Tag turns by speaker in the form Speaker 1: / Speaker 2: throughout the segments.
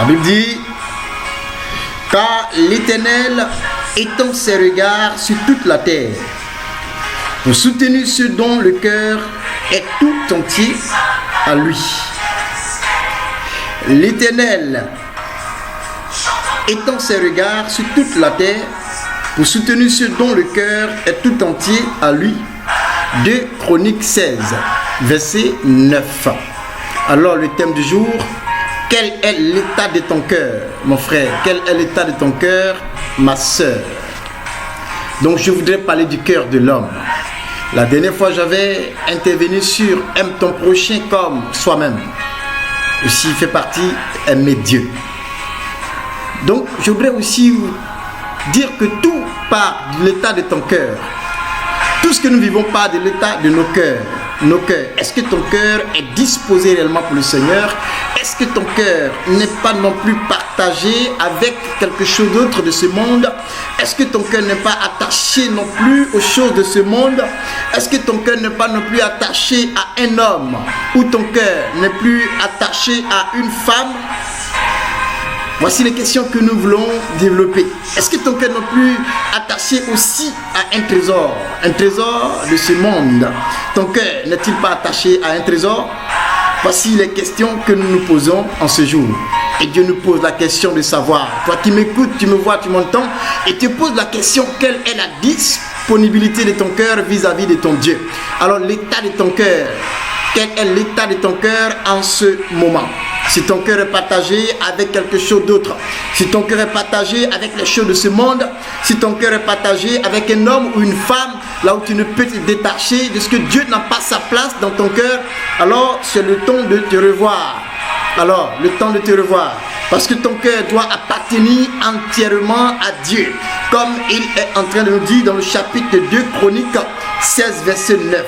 Speaker 1: La Bible dit, car l'Éternel étend ses regards sur toute la terre, pour soutenir ceux dont le cœur est tout entier à lui. L'Éternel étend ses regards sur toute la terre, pour soutenir ceux dont le cœur est tout entier à lui. 2 Chroniques 16, verset 9. Alors le thème du jour, quel est l'état de ton cœur, mon frère? Quel est l'état de ton cœur, ma soeur? Donc je voudrais parler du cœur de l'homme. La dernière fois j'avais intervenu sur aime ton prochain comme soi-même. Aussi fait partie aimer Dieu. Donc je voudrais aussi vous dire que tout part de l'état de ton cœur. Tout ce que nous vivons part de l'état de nos cœurs. Nos cœurs. Est-ce que ton cœur est disposé réellement pour le Seigneur? Est-ce que ton cœur n'est pas non plus partagé avec quelque chose d'autre de ce monde? Est-ce que ton cœur n'est pas attaché non plus aux choses de ce monde? Est-ce que ton cœur n'est pas non plus attaché à un homme? Ou ton cœur n'est plus attaché à une femme? Voici les questions que nous voulons développer. Est-ce que ton cœur n'est plus attaché aussi à un trésor de ce monde? Ton cœur n'est-il pas attaché à un trésor? Voici les questions que nous nous posons en ce jour. Et Dieu nous pose la question de savoir. Toi qui m'écoutes, tu me vois, tu m'entends, et tu poses la question, quelle est la disponibilité de ton cœur vis-à-vis de ton Dieu? Alors l'état de ton cœur, quel est l'état de ton cœur en ce moment? Si ton cœur est partagé avec quelque chose d'autre, si ton cœur est partagé avec les choses de ce monde, si ton cœur est partagé avec un homme ou une femme, là où tu ne peux te détacher de ce que Dieu n'a pas sa place dans ton cœur, alors c'est le temps de te revoir. Alors, le temps de te revoir. Parce que ton cœur doit appartenir entièrement à Dieu. Comme il est en train de nous dire dans le chapitre 2 Chroniques 16, verset 9.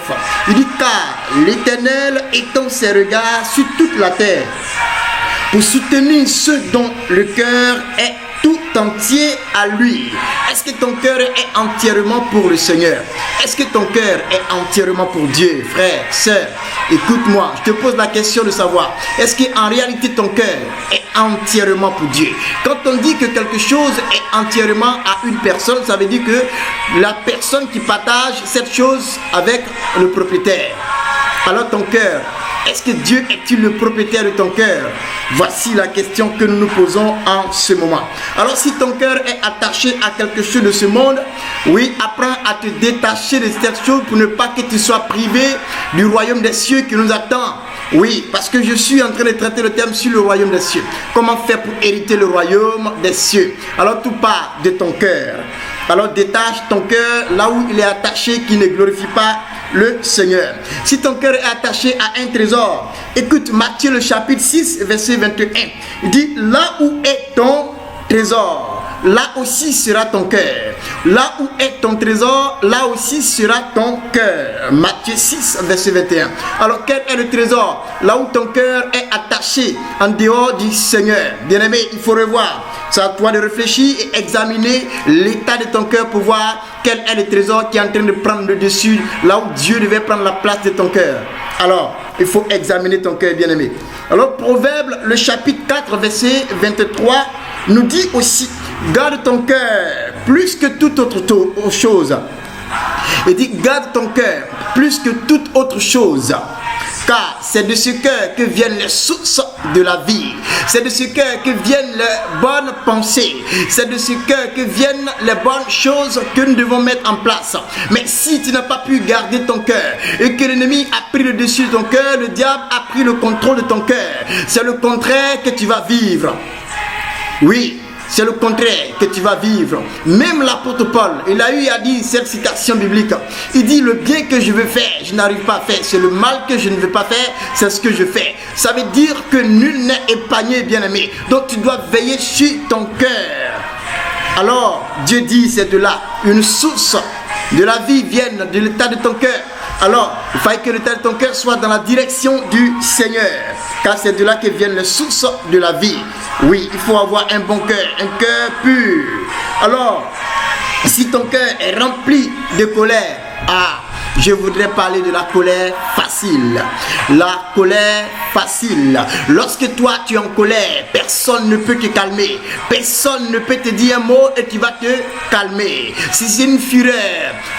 Speaker 1: Il dit, car l'Éternel étend ses regards sur toute la terre, pour soutenir ceux dont le cœur est tout entier à lui. Est-ce que ton cœur est entièrement pour le Seigneur? Est-ce que ton cœur est entièrement pour Dieu? Frère, sœur, écoute-moi, je te pose la question de savoir, est-ce qu'en réalité ton cœur est entièrement pour Dieu? Quand on dit que quelque chose est entièrement à une personne, ça veut dire que la personne qui partage cette chose avec le propriétaire. Alors ton cœur, est-ce que Dieu est-il le propriétaire de ton cœur? Voici la question que nous nous posons en ce moment. Alors si ton cœur est attaché à quelque chose de ce monde, oui, apprends à te détacher de cette chose pour ne pas que tu sois privé du royaume des cieux qui nous attend. Oui, parce que je suis en train de traiter le thème sur le royaume des cieux. Comment faire pour hériter le royaume des cieux? Alors tout part de ton cœur. Alors détache ton cœur là où il est attaché, qui ne glorifie pas le Seigneur. Si ton cœur est attaché à un trésor, écoute Matthieu le chapitre 6, verset 21. Il dit, là où est ton trésor, là aussi sera ton cœur. Là où est ton trésor, là aussi sera ton cœur. Matthieu 6, verset 21. Alors quel est le trésor? Là où ton cœur est attaché en dehors du Seigneur. Bien-aimé, il faut revoir. C'est à toi de réfléchir et examiner l'état de ton cœur pour voir quel est le trésor qui est en train de prendre le dessus, là où Dieu devait prendre la place de ton cœur. Alors, il faut examiner ton cœur, bien-aimé. Alors, Proverbe, le chapitre 4, verset 23, nous dit aussi, garde ton cœur plus que toute autre chose. Il dit, garde ton cœur plus que toute autre chose. Car c'est de ce cœur que viennent les sources de la vie. C'est de ce cœur que viennent les bonnes pensées. C'est de ce cœur que viennent les bonnes choses que nous devons mettre en place. Mais si tu n'as pas pu garder ton cœur et que l'ennemi a pris le dessus de ton cœur, le diable a pris le contrôle de ton cœur, c'est le contraire que tu vas vivre. Oui. C'est le contraire que tu vas vivre. Même l'apôtre Paul, il a eu à dire cette citation biblique. Il dit, le bien que je veux faire, je n'arrive pas à faire. C'est le mal que je ne veux pas faire, c'est ce que je fais. Ça veut dire que nul n'est épargné, bien-aimé. Donc tu dois veiller sur ton cœur. Alors, Dieu dit, c'est de là, une source de la vie vienne de l'état de ton cœur. Alors, il faut que l'état de ton cœur soit dans la direction du Seigneur. Car c'est de là que viennent les sources de la vie. Oui, il faut avoir un bon cœur, un cœur pur. Alors, si ton cœur est rempli de colère, je voudrais parler de la colère facile. La colère facile. Lorsque toi tu es en colère, personne ne peut te calmer. Personne ne peut te dire un mot et tu vas te calmer. Si c'est une fureur,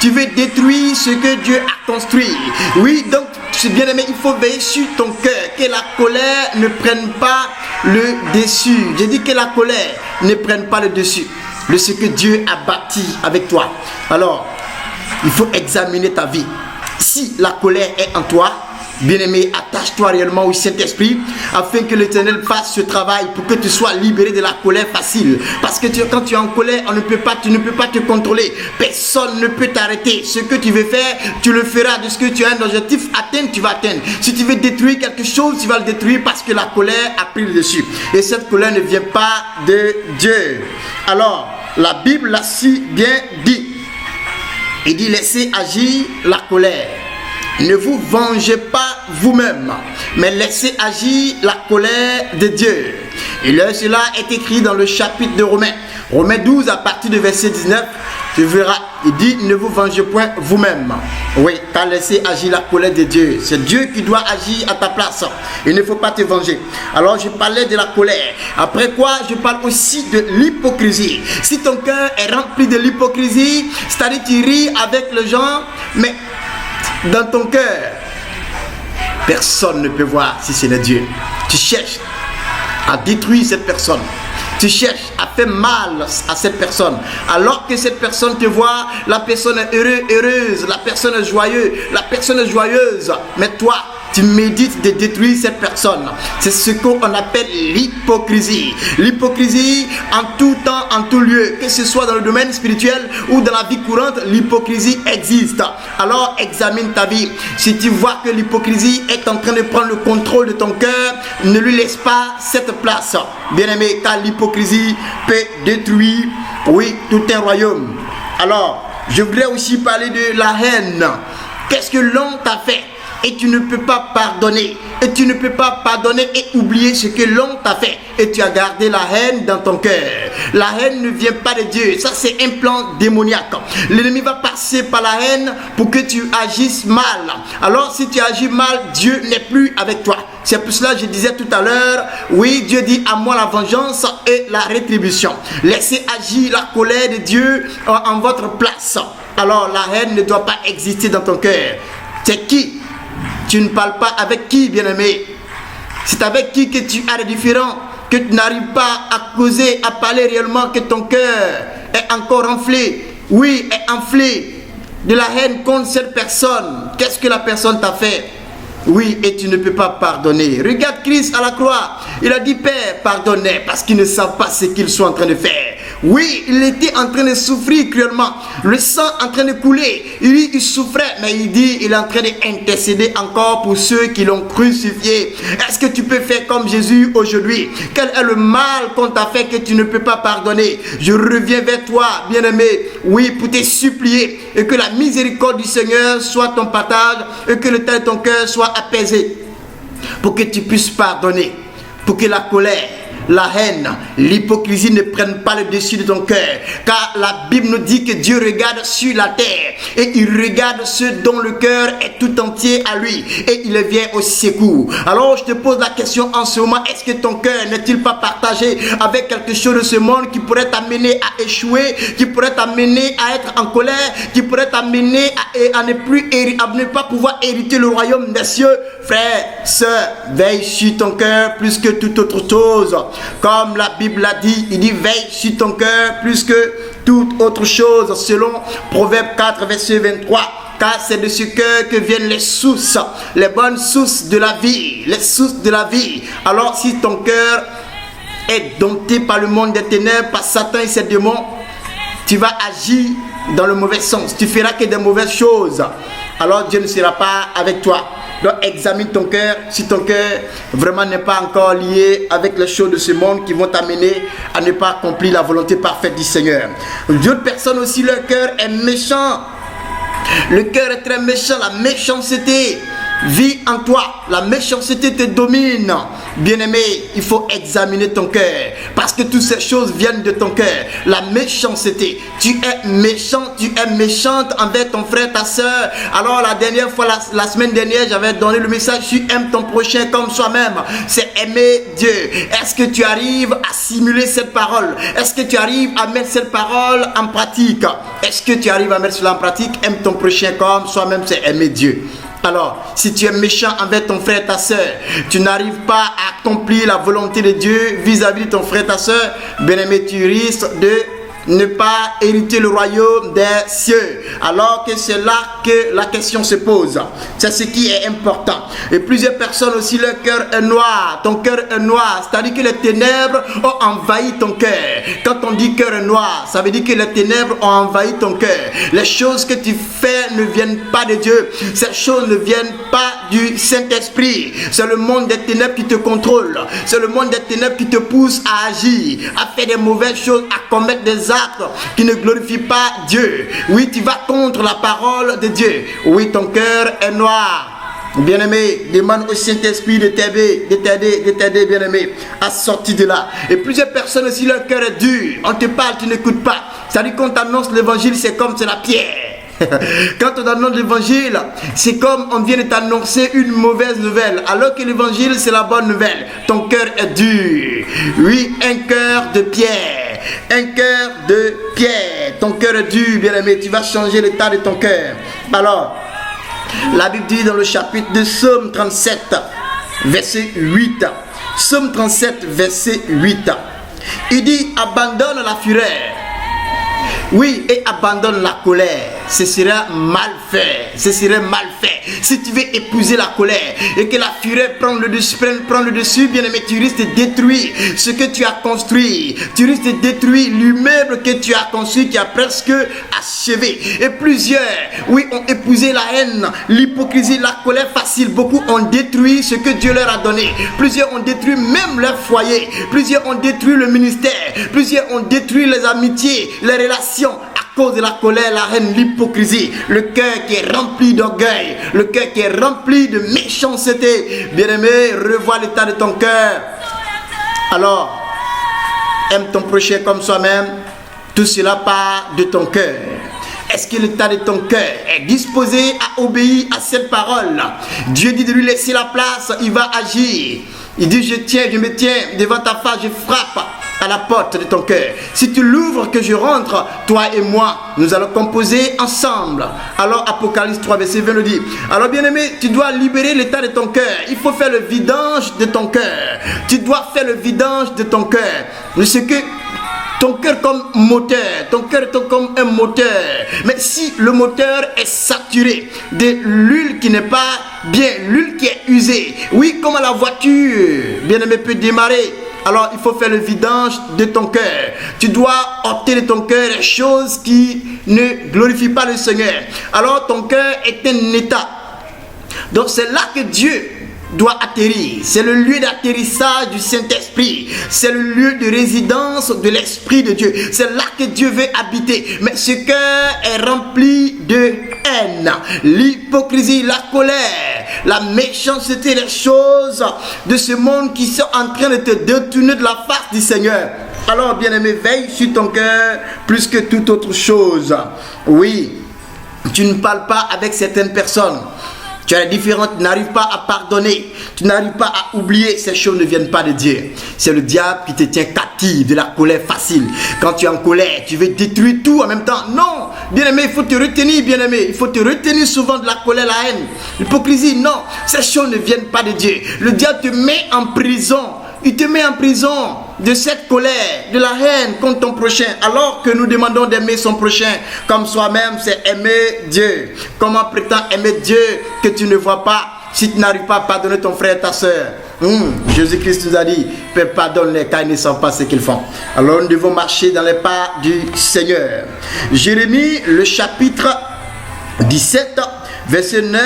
Speaker 1: tu veux détruire ce que Dieu a construit. Oui, donc bien aimé, il faut veiller sur ton cœur, que la colère ne prenne pas le dessus. J'ai dit que la colère ne prenne pas le dessus de ce que Dieu a bâti avec toi. Alors, il faut examiner ta vie. Si la colère est en toi, bien-aimé, attache-toi réellement au Saint-Esprit afin que l'Éternel fasse ce travail pour que tu sois libéré de la colère facile. Parce que quand tu es en colère, tu ne peux pas te contrôler. Personne ne peut t'arrêter. Ce que tu veux faire, tu le feras. De ce que tu as un objectif atteindre, tu vas atteindre. Si tu veux détruire quelque chose, tu vas le détruire parce que la colère a pris le dessus. Et cette colère ne vient pas de Dieu. Alors, la Bible l'a si bien dit. Il dit, laissez agir la colère. Ne vous vengez pas vous-même, mais laissez agir la colère de Dieu. Et là, cela est écrit dans le chapitre de Romains. Romains 12, à partir du verset 19, tu verras, il dit, ne vous vengez point vous-même. Oui, tu as laissé agir la colère de Dieu. C'est Dieu qui doit agir à ta place. Il ne faut pas te venger. Alors, je parlais de la colère. Après quoi, je parle aussi de l'hypocrisie. Si ton cœur est rempli de l'hypocrisie, c'est-à-dire tu ris avec les gens, mais dans ton cœur, personne ne peut voir si c'est le Dieu. Tu cherches à détruire cette personne. Tu cherches à faire mal à cette personne. Alors que cette personne te voit, la personne est heureuse, la personne est joyeuse. Mais toi, tu médites de détruire cette personne. C'est ce qu'on appelle l'hypocrisie. L'hypocrisie en tout temps, en tout lieu, que ce soit dans le domaine spirituel ou dans la vie courante, l'hypocrisie existe. Alors examine ta vie. Si tu vois que l'hypocrisie est en train de prendre le contrôle de ton cœur, ne lui laisse pas cette place. Bien-aimé, car l'hypocrisie peut détruire, oui, tout un royaume. Alors, je voudrais aussi parler de la haine. Qu'est-ce que l'homme t'a fait? Et tu ne peux pas pardonner. Et tu ne peux pas pardonner et oublier ce que l'homme t'a fait. Et tu as gardé la haine dans ton cœur. La haine ne vient pas de Dieu. Ça, c'est un plan démoniaque. L'ennemi va passer par la haine pour que tu agisses mal. Alors, si tu agis mal, Dieu n'est plus avec toi. C'est pour cela que je disais tout à l'heure, oui, Dieu dit à moi la vengeance et la rétribution. Laissez agir la colère de Dieu en votre place. Alors, la haine ne doit pas exister dans ton cœur. C'est qui? Tu ne parles pas avec qui, bien-aimé? C'est avec qui que tu as des différends, que tu n'arrives pas à causer, à parler réellement, que ton cœur est encore enflé. Oui, est enflé de la haine contre cette personne. Qu'est-ce que la personne t'a fait? Oui, et tu ne peux pas pardonner. Regarde Christ à la croix. Il a dit, Père, pardonnez, parce qu'ils ne savent pas ce qu'ils sont en train de faire. Oui, il était en train de souffrir cruellement. Le sang en train de couler. Il souffrait, mais il dit, il est en train d'intercéder encore pour ceux qui l'ont crucifié. Est-ce que tu peux faire comme Jésus aujourd'hui? Quel est le mal qu'on t'a fait que tu ne peux pas pardonner? Je reviens vers toi, bien-aimé. Oui, pour te supplier et que la miséricorde du Seigneur soit ton partage et que le temps de ton cœur soit apaisé. Pour que tu puisses pardonner. Pour que la colère, la haine, l'hypocrisie ne prennent pas le dessus de ton cœur. Car la Bible nous dit que Dieu regarde sur la terre et il regarde ceux dont le cœur est tout entier à lui et il vient au secours. Alors je te pose la question en ce moment, est-ce que ton cœur n'est-il pas partagé avec quelque chose de ce monde qui pourrait t'amener à échouer, qui pourrait t'amener à être en colère, qui pourrait t'amener à ne pas pouvoir hériter le royaume des cieux? Frère, sœur, veille sur ton cœur plus que toute autre chose. Comme la Bible l'a dit, il dit veille sur ton cœur plus que toute autre chose, selon Proverbe 4, verset 23. Car c'est de ce cœur que viennent les sources, les bonnes sources de la vie, les sources de la vie. Alors si ton cœur est dompté par le monde des ténèbres, par Satan et ses démons, tu vas agir dans le mauvais sens. Tu feras que des mauvaises choses. Alors Dieu ne sera pas avec toi. Donc examine ton cœur, si ton cœur vraiment n'est pas encore lié avec les choses de ce monde qui vont t'amener à ne pas accomplir la volonté parfaite du Seigneur. D'autres personnes aussi, leur cœur est méchant. Le cœur est très méchant, la méchanceté. vit en toi, la méchanceté te domine. Bien-aimé, il faut examiner ton cœur, parce que toutes ces choses viennent de ton cœur. La méchanceté, tu es méchant, tu es méchante envers ton frère, ta soeur. Alors la dernière fois, la semaine dernière, j'avais donné le message, tu aimes ton prochain comme soi-même. C'est aimer Dieu. Est-ce que tu arrives à simuler cette parole? Est-ce que tu arrives à mettre cette parole en pratique? Est-ce que tu arrives à mettre cela en pratique? Aime ton prochain comme soi-même, c'est aimer Dieu. Alors, si tu es méchant envers ton frère, ta soeur, tu n'arrives pas à accomplir la volonté de Dieu vis-à-vis de ton frère, ta soeur, bien-aimé, tu risques de ne pas hériter le royaume des cieux. Alors que c'est là que la question se pose. C'est ce qui est important. Et plusieurs personnes aussi, leur cœur est noir. Ton cœur est noir. C'est-à-dire que les ténèbres ont envahi ton cœur. Quand on dit cœur est noir, ça veut dire que les ténèbres ont envahi ton cœur. Les choses que tu fais ne viennent pas de Dieu. Ces choses ne viennent pas du Saint-Esprit. C'est le monde des ténèbres qui te contrôle. C'est le monde des ténèbres qui te pousse à agir, à faire des mauvaises choses, à commettre des actes qui ne glorifient pas Dieu. Oui, tu vas contre la parole de Dieu. Oui, ton cœur est noir. Bien-aimé, demande au Saint-Esprit de t'aider, bien-aimé, à sortir de là. Et plusieurs personnes aussi, leur cœur est dur. On te parle, tu n'écoutes pas. C'est-à-dire qu'on t'annonce l'évangile, c'est comme c'est la pierre. Quand on annonce l'évangile, c'est comme on vient de t'annoncer une mauvaise nouvelle, alors que l'évangile, c'est la bonne nouvelle. Ton cœur est dur. Oui, un cœur de pierre. Un cœur de pierre. Ton cœur est dur, bien-aimé. Tu vas changer l'état de ton cœur. Alors, la Bible dit dans le chapitre de Psaume 37, verset 8. Psaume 37, verset 8. Il dit, abandonne la fureur. Oui, et abandonne la colère. Ce sera mal fait. Ce serait mal fait. Si tu veux épouser la colère et que la fureur prenne le dessus, bien aimé, tu risques de détruire ce que tu as construit. Tu risques de détruire l'immeuble que tu as construit, qui a presque achevé. Et plusieurs, oui, ont épousé la haine, l'hypocrisie, la colère facile. Beaucoup ont détruit ce que Dieu leur a donné. Plusieurs ont détruit même leur foyer. Plusieurs ont détruit le ministère. Plusieurs ont détruit les amitiés, les relations, à cause de la colère, la haine, l'hypocrisie, le cœur qui est rempli d'orgueil, le cœur qui est rempli de méchanceté. Bien-aimé, revois l'état de ton cœur. Alors, aime ton prochain comme soi-même. Tout cela part de ton cœur. Est-ce que l'état de ton cœur est disposé à obéir à cette parole? Dieu dit de lui laisser la place, il va agir. Il dit, je me tiens devant ta face, je frappe à la porte de ton cœur. Si tu l'ouvres, que je rentre, toi et moi, nous allons composer ensemble. Alors Apocalypse 3, verset 20 le dit. Alors bien-aimé, tu dois libérer l'état de ton cœur. Il faut faire le vidange de ton cœur. Tu dois faire le vidange de ton cœur. Ce que ton cœur comme moteur, ton cœur est comme un moteur. Mais si le moteur est saturé de l'huile qui n'est pas bien, l'huile qui est usée, oui, comme la voiture, bien-aimé, peut démarrer. Alors il faut faire le vidange de ton cœur. Tu dois ôter de ton cœur les choses qui ne glorifient pas le Seigneur. Alors ton cœur est un état. Donc c'est là que Dieu doit atterrir. C'est le lieu d'atterrissage du Saint-Esprit. C'est le lieu de résidence de l'Esprit de Dieu. C'est là que Dieu veut habiter. Mais ce cœur est rempli de haine, l'hypocrisie, la colère, la méchanceté, les choses de ce monde qui sont en train de te détourner de la face du Seigneur. Alors, bien-aimé, veille sur ton cœur plus que toute autre chose. Oui, tu ne parles pas avec certaines personnes. Tu es différent, tu n'arrives pas à pardonner, tu n'arrives pas à oublier. Ces choses ne viennent pas de Dieu. C'est le diable qui te tient captif de la colère facile. Quand tu es en colère, tu veux détruire tout en même temps. Non, bien-aimé, il faut te retenir, bien-aimé. Il faut te retenir souvent de la colère, la haine, l'hypocrisie. Non, ces choses ne viennent pas de Dieu. Le diable te met en prison. Il te met en prison de cette colère, de la haine contre ton prochain. Alors que nous demandons d'aimer son prochain comme soi-même, c'est aimer Dieu. Comment prétends aimer Dieu que tu ne vois pas si tu n'arrives pas à pardonner ton frère et ta soeur? Jésus-Christ nous a dit, Père, pardonne-les car ils ne savent pas ce qu'ils font. Alors nous devons marcher dans les pas du Seigneur. Jérémie, le chapitre 17, verset 9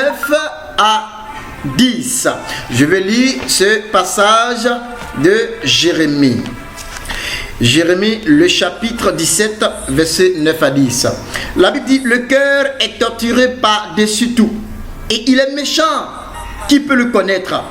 Speaker 1: à 10. Je vais lire ce passage de Jérémie. Jérémie, le chapitre 17, verset 9 à 10. La Bible dit, le cœur est torturé par-dessus tout, et il est méchant. qui peut le connaître?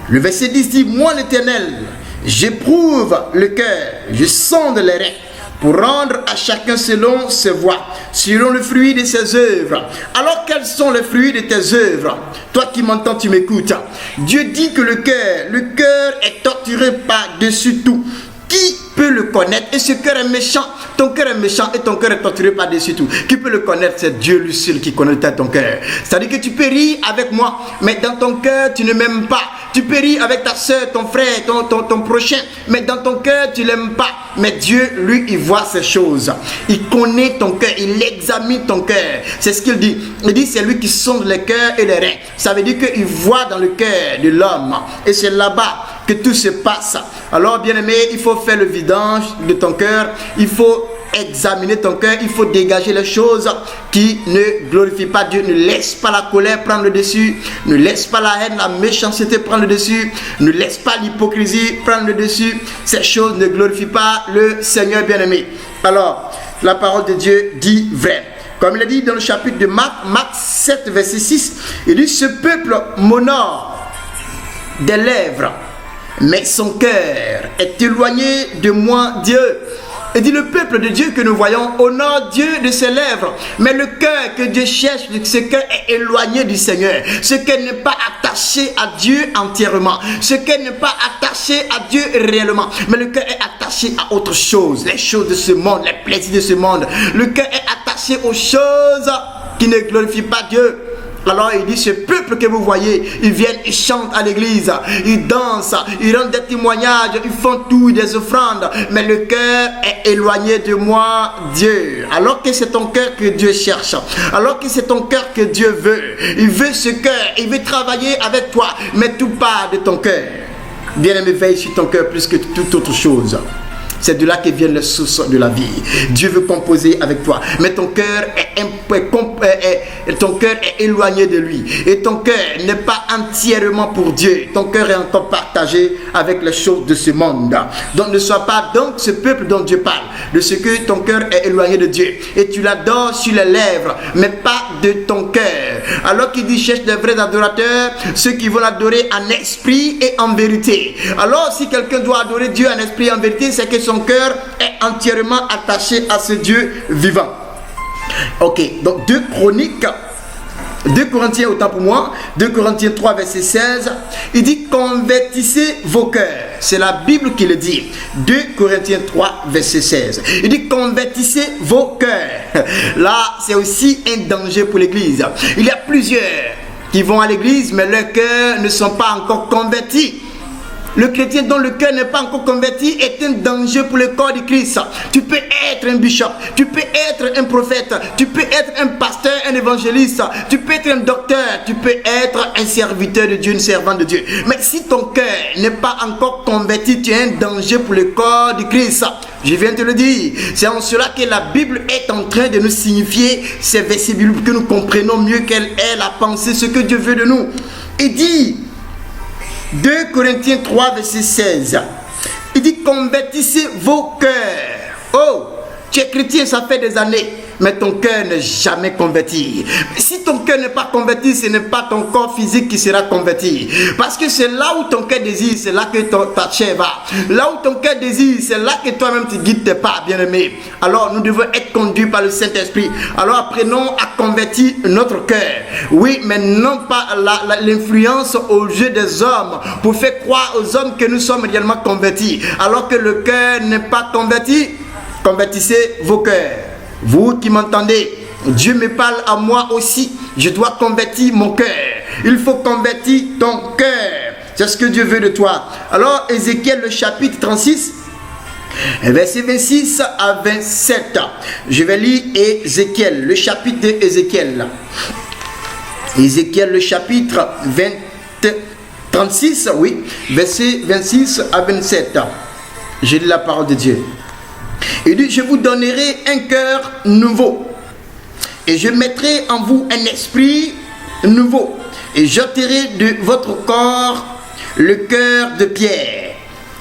Speaker 1: Le verset 10 dit, moi l'Éternel, j'éprouve le cœur, je sonde les reins, pour rendre à chacun selon ses voies, selon le fruit de ses œuvres. Alors quels sont les fruits de tes œuvres? Toi qui m'entends, tu m'écoutes. Dieu dit que le cœur est torturé par-dessus tout. Qui peut le connaître? Et ce cœur est méchant. Ton cœur est méchant et ton cœur est torturé par-dessus tout. Qui peut le connaître? C'est Dieu lui seul qui connaît ton cœur. C'est-à-dire que tu peux rire avec moi, mais dans ton cœur, tu ne m'aimes pas. Tu peux rire avec ta soeur, ton frère, ton prochain, mais dans ton cœur, tu ne l'aimes pas. Mais Dieu, lui, il voit ces choses. Il connaît ton cœur, il examine ton cœur. C'est ce qu'il dit. Il dit, c'est lui qui sonde les cœurs et les reins. Ça veut dire qu'il voit dans le cœur de l'homme. Et c'est là-bas que tout se passe. Alors, bien-aimé, il faut faire le vidange de ton cœur. Il faut examiner ton cœur, il faut dégager les choses qui ne glorifient pas Dieu. Ne laisse pas la colère prendre le dessus, ne laisse pas la haine, la méchanceté prendre le dessus, ne laisse pas l'hypocrisie prendre le dessus. Ces choses ne glorifient pas le Seigneur bien-aimé. Alors, la parole de Dieu dit vrai. Comme il a dit dans le chapitre de Marc 7, verset 6, il dit, ce peuple m'honore des lèvres, mais son cœur est éloigné de moi, Dieu. Il dit, le peuple de Dieu que nous voyons honore Dieu de ses lèvres, mais le cœur que Dieu cherche, ce cœur est éloigné du Seigneur. Ce cœur n'est pas attaché à Dieu entièrement. Ce cœur n'est pas attaché à Dieu réellement, mais le cœur est attaché à autre chose, les choses de ce monde, les plaisirs de ce monde. Le cœur est attaché aux choses qui ne glorifient pas Dieu. Alors il dit, ce peuple que vous voyez, ils viennent, ils chantent à l'église, ils dansent, ils rendent des témoignages, ils font tout, des offrandes, mais le cœur est éloigné de moi, Dieu. Alors que c'est ton cœur que Dieu cherche, alors que c'est ton cœur que Dieu veut. Il veut ce cœur, il veut travailler avec toi, mais tout part de ton cœur. Bien-aimé, veille sur ton cœur plus que toute autre chose. C'est de là que viennent les sources de la vie. Dieu veut composer avec toi, mais ton cœur est éloigné de lui. Et ton cœur n'est pas entièrement pour Dieu. Ton cœur est encore partagé avec les choses de ce monde. Donc ne sois pas donc ce peuple dont Dieu parle, de ce que ton cœur est éloigné de Dieu. Et tu l'adores sur les lèvres, mais pas de ton cœur. Alors qu'il dit, cherche des vrais adorateurs, ceux qui vont l'adorer en esprit et en vérité. Alors si quelqu'un doit adorer Dieu en esprit et en vérité, c'est que son cœur est entièrement attaché à ce Dieu vivant. Ok, donc 2 Corinthiens, autant pour moi, 2 Corinthiens 3, verset 16, il dit, convertissez vos cœurs. C'est la Bible qui le dit. 2 Corinthiens 3, verset 16. Il dit, convertissez vos cœurs. Là, c'est aussi un danger pour l'église. Il y a plusieurs qui vont à l'église, mais leurs cœurs ne sont pas encore convertis. Le chrétien dont le cœur n'est pas encore converti est un danger pour le corps de Christ. Tu peux être un bishop, tu peux être un prophète, tu peux être un pasteur, un évangéliste, tu peux être un docteur, tu peux être un serviteur de Dieu, une servante de Dieu. Mais si ton cœur n'est pas encore converti, tu es un danger pour le corps de Christ. Je viens te le dire. C'est en cela que la Bible est en train de nous signifier ces versets bibliques, que nous comprenons mieux quelle est la pensée, ce que Dieu veut de nous. Il dit, 2 Corinthiens 3, verset 16. Il dit, convertissez vos cœurs. Oh, tu es chrétien, ça fait des années, mais ton cœur n'est jamais converti. Si ton cœur n'est pas converti, ce n'est pas ton corps physique qui sera converti. Parce que c'est là où ton cœur désire, c'est là que ta chair va. Là où ton cœur désire, c'est là que toi-même tu guides tes pas, bien-aimé. Alors nous devons être conduits par le Saint-Esprit. Alors apprenons à convertir notre cœur. Oui, mais non pas l'influence au jeu des hommes pour faire croire aux hommes que nous sommes réellement convertis. Alors que le cœur n'est pas converti. Convertissez vos cœurs. Vous qui m'entendez, Dieu me parle à moi aussi. Je dois convertir mon cœur. Il faut convertir ton cœur. C'est ce que Dieu veut de toi. Alors, Ézéchiel, le chapitre 36, verset 26 à 27. Je vais lire Ézéchiel, le chapitre de Ézéchiel. Ézéchiel, le chapitre 36, oui, verset 26 à 27. Je lis la parole de Dieu. Il dit, je vous donnerai un cœur nouveau, et je mettrai en vous un esprit nouveau, et j'ôterai de votre corps le cœur de pierre,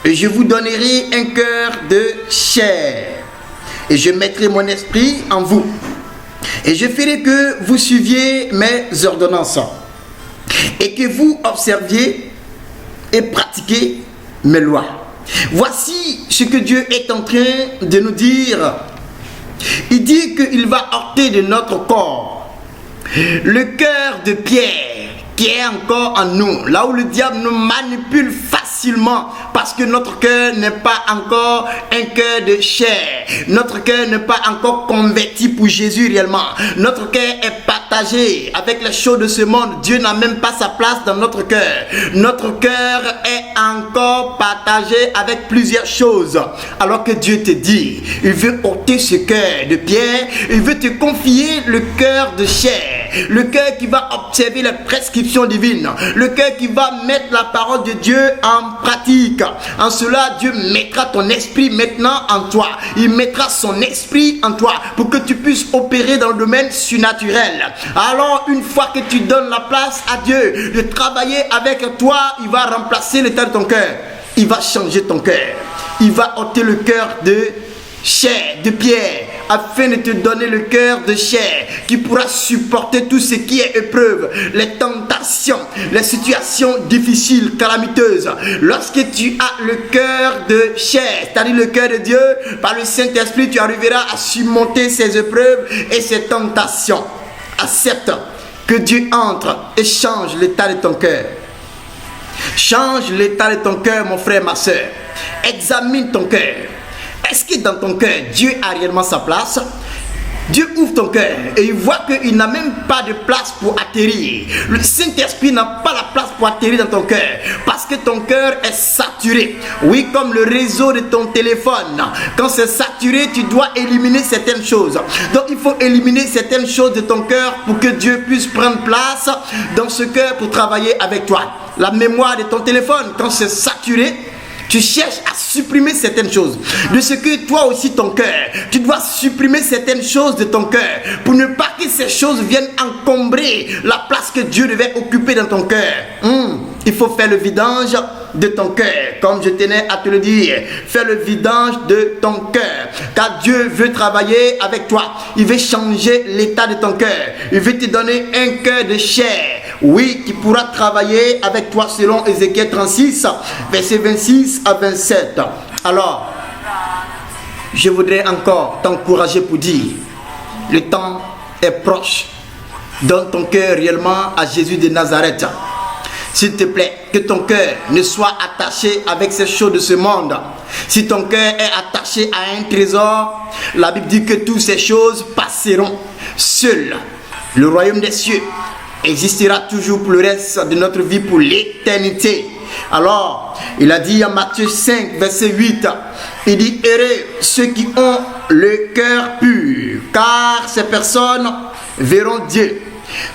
Speaker 1: et je vous donnerai un cœur de chair, et je mettrai mon esprit en vous, et je ferai que vous suiviez mes ordonnances. et que vous observiez et pratiquiez mes lois. Voici ce que Dieu est en train de nous dire. Il dit qu'il va ôter de notre corps le cœur de pierre qui est encore en nous, là où le diable nous manipule facilement, parce que notre cœur n'est pas encore un cœur de chair, notre cœur n'est pas encore converti pour Jésus réellement, notre cœur est partagé avec les choses de ce monde. Dieu n'a même pas sa place dans notre cœur est encore partagé avec plusieurs choses, alors que Dieu te dit, il veut ôter ce cœur de pierre, il veut te confier le cœur de chair, le cœur qui va observer les prescriptions divines, le cœur qui va mettre la parole de Dieu en pratique. En cela, Dieu mettra ton esprit maintenant en toi. Il mettra son esprit en toi pour que tu puisses opérer dans le domaine surnaturel. Alors, une fois que tu donnes la place à Dieu de travailler avec toi, il va remplacer l'état de ton cœur. Il va changer ton cœur. Il va ôter le cœur de chair, de pierre, afin de te donner le cœur de chair qui pourra supporter tout ce qui est épreuve, les tentations, les situations difficiles, calamiteuses. Lorsque tu as le cœur de chair, c'est-à-dire le cœur de Dieu, par le Saint-Esprit, tu arriveras à surmonter ces épreuves et ces tentations. Accepte que Dieu entre et change l'état de ton cœur. Change l'état de ton cœur, mon frère, ma soeur. Examine ton cœur. Est-ce que dans ton cœur, Dieu a réellement sa place? Dieu ouvre ton cœur et il voit qu'il n'a même pas de place pour atterrir. Le Saint-Esprit n'a pas la place pour atterrir dans ton cœur parce que ton cœur est saturé. Oui, comme le réseau de ton téléphone. Quand c'est saturé, tu dois éliminer certaines choses. Donc il faut éliminer certaines choses de ton cœur pour que Dieu puisse prendre place dans ce cœur pour travailler avec toi. La mémoire de ton téléphone, quand c'est saturé, tu cherches à supprimer certaines choses. De ce que toi aussi ton cœur, tu dois supprimer certaines choses de ton cœur pour ne pas que ces choses viennent encombrer la place que Dieu devait occuper dans ton cœur. Il faut faire le vidange de ton cœur, comme je tenais à te le dire. Fais le vidange de ton cœur, car Dieu veut travailler avec toi. Il veut changer l'état de ton cœur. Il veut te donner un cœur de chair, oui, qui pourra travailler avec toi selon Ézéchiel 36, versets 26 à 27. Alors, je voudrais encore t'encourager pour dire, le temps est proche. Donne ton cœur réellement à Jésus de Nazareth. S'il te plaît, que ton cœur ne soit attaché avec ces choses de ce monde. Si ton cœur est attaché à un trésor, la Bible dit que toutes ces choses passeront. Seul le royaume des cieux existera toujours pour le reste de notre vie, pour l'éternité. Alors, il a dit en Matthieu 5, verset 8, il dit, heureux ceux qui ont le cœur pur, car ces personnes verront Dieu.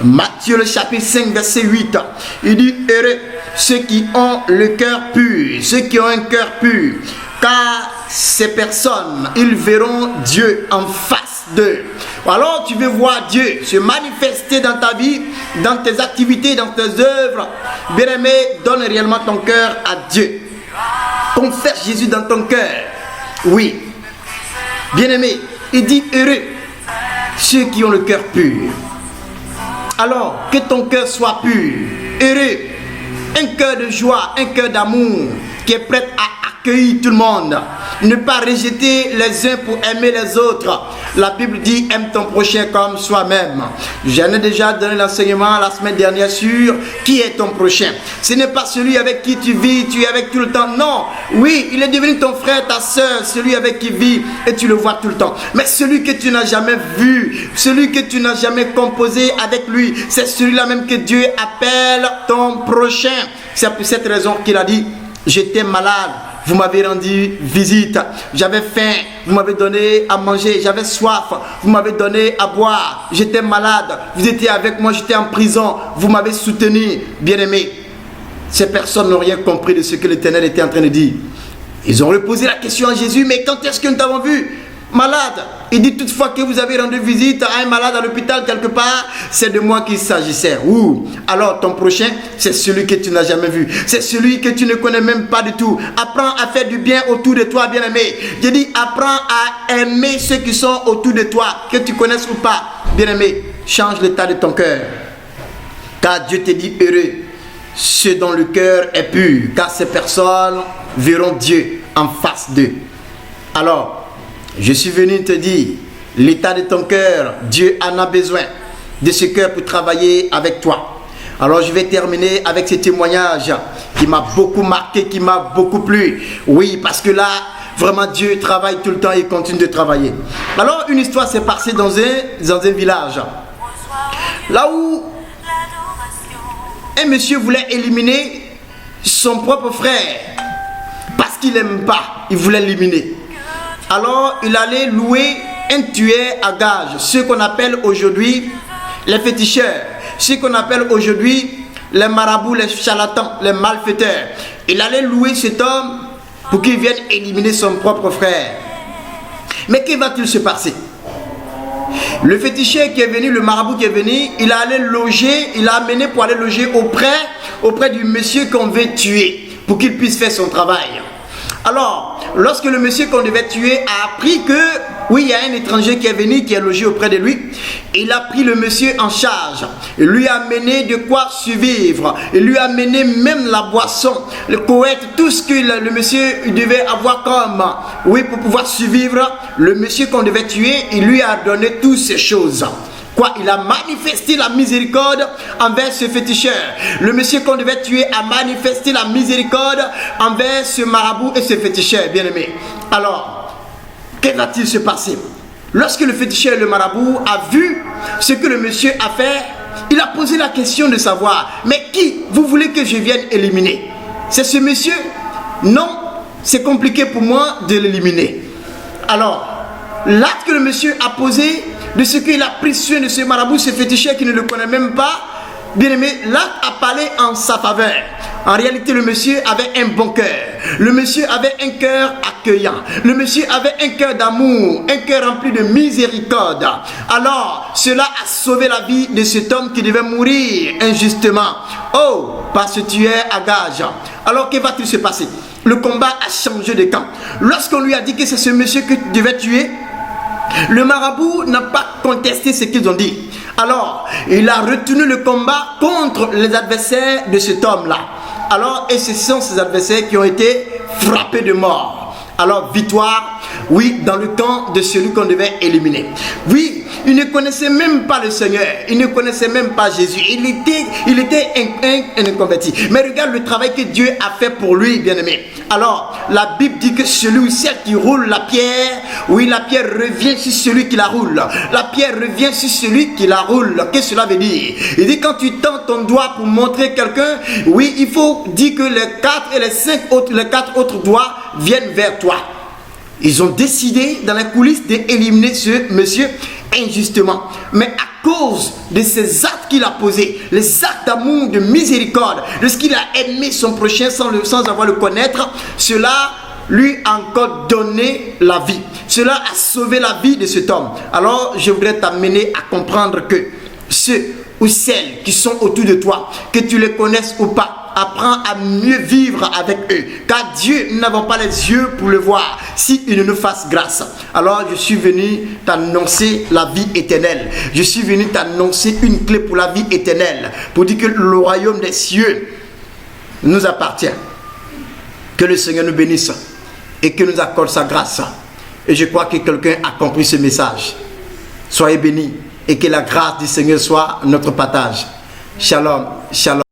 Speaker 1: Matthieu le chapitre 5 verset 8, il dit, heureux ceux qui ont le cœur pur, ceux qui ont un cœur pur, car ces personnes, ils verront Dieu en face d'eux. Alors tu veux voir Dieu se manifester dans ta vie, dans tes activités, dans tes œuvres. Bien-aimé, donne réellement ton cœur à Dieu. Confesse Jésus dans ton cœur. Oui. Bien-aimé, il dit heureux ceux qui ont le cœur pur. Alors, que ton cœur soit pur, heureux, un cœur de joie, un cœur d'amour qui est prêt à accueillir tout le monde. Ne pas rejeter les uns pour aimer les autres. La Bible dit, aime ton prochain comme soi-même. J'en ai déjà donné l'enseignement la semaine dernière sur qui est ton prochain. Ce n'est pas celui avec qui tu vis, tu es avec tout le temps. Non, oui, il est devenu ton frère, ta soeur, celui avec qui vit et tu le vois tout le temps. Mais celui que tu n'as jamais vu, celui que tu n'as jamais composé avec lui, c'est celui-là même que Dieu appelle ton prochain. C'est pour cette raison qu'il a dit, j'étais malade, vous m'avez rendu visite, j'avais faim, vous m'avez donné à manger, j'avais soif, vous m'avez donné à boire, j'étais malade, vous étiez avec moi, j'étais en prison, vous m'avez soutenu. Bien-aimé, ces personnes n'ont rien compris de ce que l'Éternel était en train de dire. Ils ont reposé la question à Jésus, mais quand est-ce que nous t'avons vu malade? Il dit, toutefois que vous avez rendu visite à un malade à l'hôpital quelque part, c'est de moi qu'il s'agissait. Ouh. Alors ton prochain, c'est celui que tu n'as jamais vu. C'est celui que tu ne connais même pas du tout. Apprends à faire du bien autour de toi, bien-aimé. Je dis, apprends à aimer ceux qui sont autour de toi, que tu connaisses ou pas. Bien-aimé, change l'état de ton cœur. Car Dieu te dit heureux, ceux dont le cœur est pur, car ces personnes verront Dieu en face d'eux. Alors, je suis venu te dire, l'état de ton cœur, Dieu en a besoin de ce cœur pour travailler avec toi. Alors je vais terminer avec ce témoignage qui m'a beaucoup marqué, qui m'a beaucoup plu. Oui, parce que là, vraiment Dieu travaille tout le temps et continue de travailler. Alors une histoire s'est passée dans un village. Là où un monsieur voulait éliminer son propre frère. Parce qu'il n'aime pas, il voulait l'éliminer. Alors il allait louer un tueur à gages, ce qu'on appelle aujourd'hui les féticheurs, ce qu'on appelle aujourd'hui les marabouts, les charlatans, les malfaiteurs. Il allait louer cet homme pour qu'il vienne éliminer son propre frère. Mais que va-t-il se passer? Le féticheur qui est venu, le marabout qui est venu, il a allé loger, il l'a amené pour aller loger auprès du monsieur qu'on veut tuer, pour qu'il puisse faire son travail. Alors, lorsque le monsieur qu'on devait tuer a appris que, oui, il y a un étranger qui est venu, qui est logé auprès de lui, il a pris le monsieur en charge. Il lui a amené de quoi survivre. Il lui a amené même la boisson, le coët, tout ce que le monsieur devait avoir comme, oui, pour pouvoir survivre. Le monsieur qu'on devait tuer, il lui a donné toutes ces choses. Quoi, il a manifesté la miséricorde envers ce féticheur. Le monsieur qu'on devait tuer a manifesté la miséricorde envers ce marabout et ce féticheur, bien aimé. Alors, que va-t-il se passer? Lorsque le féticheur et le marabout a vu ce que le monsieur a fait, il a posé la question de savoir, mais qui vous voulez que je vienne éliminer? C'est ce monsieur? Non, c'est compliqué pour moi de l'éliminer. Alors, l'acte que le monsieur a posé, de ce qu'il a pris soin de ce marabout, ce féticheur qui ne le connaît même pas, bien aimé, l'acte a parlé en sa faveur. En réalité, le monsieur avait un bon cœur. Le monsieur avait un cœur accueillant. Le monsieur avait un cœur d'amour, un cœur rempli de miséricorde. Alors, cela a sauvé la vie de cet homme qui devait mourir injustement. Oh, par ce tueur à gages. Alors, que va-t-il se passer? Le combat a changé de camp. Lorsqu'on lui a dit que c'est ce monsieur que tu devais tuer, le marabout n'a pas contesté ce qu'ils ont dit. Alors, il a retenu le combat contre les adversaires de cet homme-là. Alors, et ce sont ces adversaires qui ont été frappés de mort. Alors, victoire, oui, dans le camp de celui qu'on devait éliminer. Oui, il ne connaissait même pas le Seigneur. Il ne connaissait même pas Jésus. Il était un inconverti. Mais regarde le travail que Dieu a fait pour lui, bien-aimé. Alors, la Bible dit que celui ou celle qui roule la pierre, oui, la pierre revient sur celui qui la roule. La pierre revient sur celui qui la roule. Qu'est-ce que cela veut dire? Il dit quand tu tends ton doigt pour montrer quelqu'un, oui, il faut dire que les 4 autres doigts viennent vers toi. Ils ont décidé dans la coulisse d'éliminer ce monsieur injustement. Mais à cause de ces actes qu'il a posés, les actes d'amour, de miséricorde, de ce qu'il a aimé son prochain sans avoir le connaître, cela lui a encore donné la vie. Cela a sauvé la vie de cet homme. Alors je voudrais t'amener à comprendre que ceux ou celles qui sont autour de toi, que tu les connaisses ou pas, apprends à mieux vivre avec eux, car Dieu, nous n'avons pas les yeux pour le voir s'il ne nous fasse grâce. Alors je suis venu t'annoncer la vie éternelle. Je suis venu t'annoncer une clé pour la vie éternelle, pour dire que le royaume des cieux nous appartient. Que le Seigneur nous bénisse et que nous accorde sa grâce. Et je crois que quelqu'un a compris ce message. Soyez bénis et que la grâce du Seigneur soit notre partage. Shalom, shalom.